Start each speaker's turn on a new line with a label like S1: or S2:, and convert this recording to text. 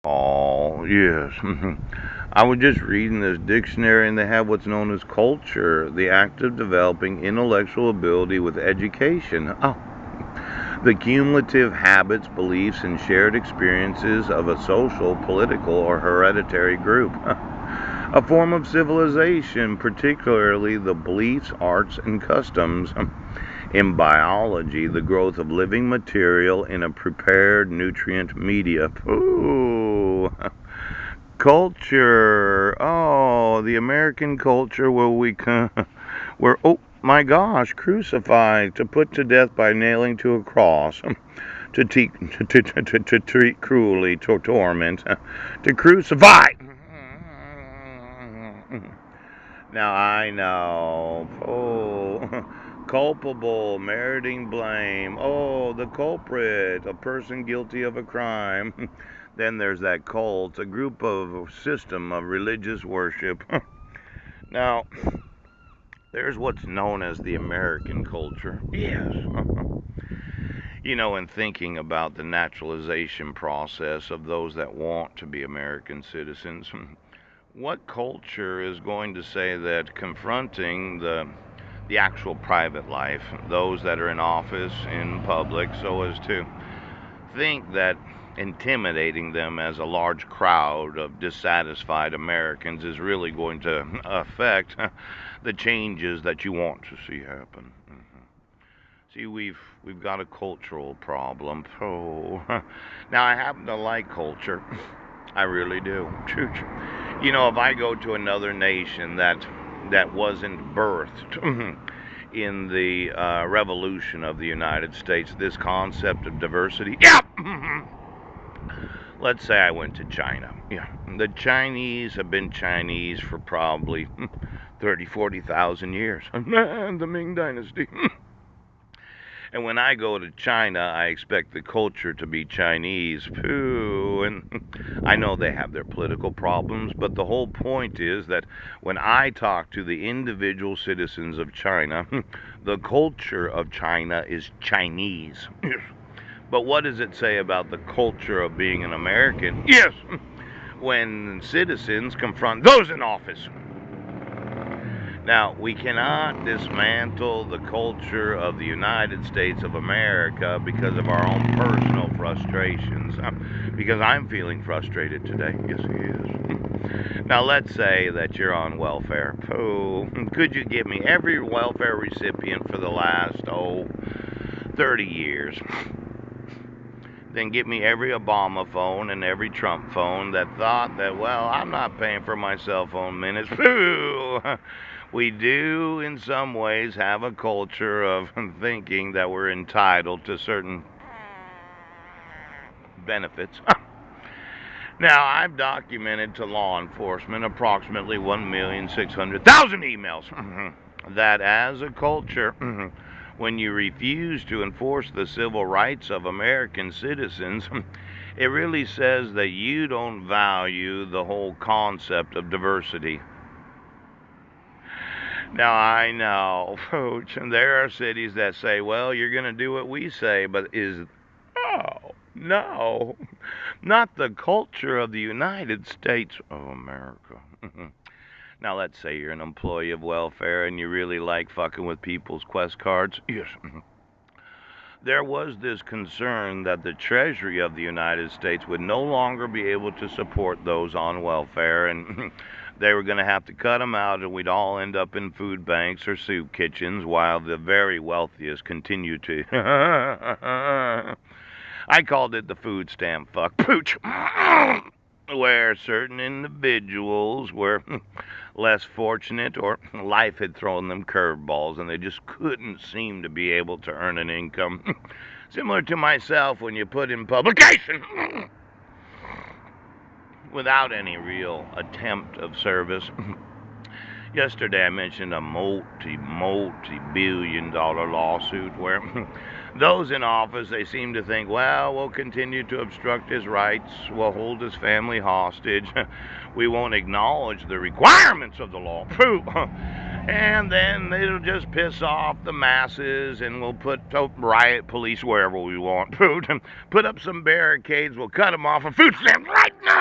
S1: Oh, yes. I was just reading this dictionary, and they have what's known as culture, the act of developing intellectual ability with education. Oh, the cumulative habits, beliefs, and shared experiences of a social, political, or hereditary group. A form of civilization, particularly the beliefs, arts, and customs. In biology, the growth of living material in a prepared nutrient media. Ooh. Culture. Oh, the American culture where where, oh my gosh, crucified, to put to death by nailing to a cross, to treat cruelly, to torment, to crucify. Now I know. Oh, culpable, meriting blame. Oh, the culprit, a person guilty of a crime. Then there's that cult, a group of system of religious worship. Now, there's what's known as the American culture. Yes. In thinking about the naturalization process of those that want to be American citizens, what culture is going to say that confronting the actual private life, those that are in office, in public, so as to think that intimidating them as a large crowd of dissatisfied Americans is really going to affect the changes that you want to see happen. See, we've got a cultural problem. Oh, now I happen to like culture. I really do. If I go to another nation that wasn't birthed in the revolution of the United States, this concept of diversity. Yeah. Let's say I went to China. Yeah. The Chinese have been Chinese for probably 30, 40,000 years. The Ming Dynasty. And when I go to China, I expect the culture to be Chinese. Pooh. And I know they have their political problems, but the whole point is that when I talk to the individual citizens of China, the culture of China is Chinese. But what does it say about the culture of being an American? Yes, when citizens confront those in office. Now, we cannot dismantle the culture of the United States of America because of our own personal frustrations. Because I'm feeling frustrated today. Yes, he is. Now, let's say that you're on welfare. Oh, could you give me every welfare recipient for the last, 30 years? Then get me every Obama phone and every Trump phone that thought that, well, I'm not paying for my cell phone minutes. Pooh! We do, in some ways, have a culture of thinking that we're entitled to certain benefits. Now, I've documented to law enforcement approximately 1,600,000 emails that, as a culture, when you refuse to enforce the civil rights of American citizens, it really says that you don't value the whole concept of diversity. Now, I know, Coach, and there are cities that say, well, you're going to do what we say, but oh, no, not the culture of the United States of America. Now, let's say you're an employee of welfare and you really like fucking with people's Quest cards. Yes. There was this concern that the Treasury of the United States would no longer be able to support those on welfare, and they were going to have to cut them out, and we'd all end up in food banks or soup kitchens while the very wealthiest continue to. I called it the food stamp fuck pooch. Where certain individuals were less fortunate, or life had thrown them curveballs and they just couldn't seem to be able to earn an income. Similar to myself when you put in publication without any real attempt of service. Yesterday I mentioned a multi-billion dollar lawsuit where those in office, they seem to think, well, we'll continue to obstruct his rights, we'll hold his family hostage, we won't acknowledge the requirements of the law. And then it'll just piss off the masses, and we'll put riot police wherever we want. Put up some barricades, we'll cut them off of food stamps right now.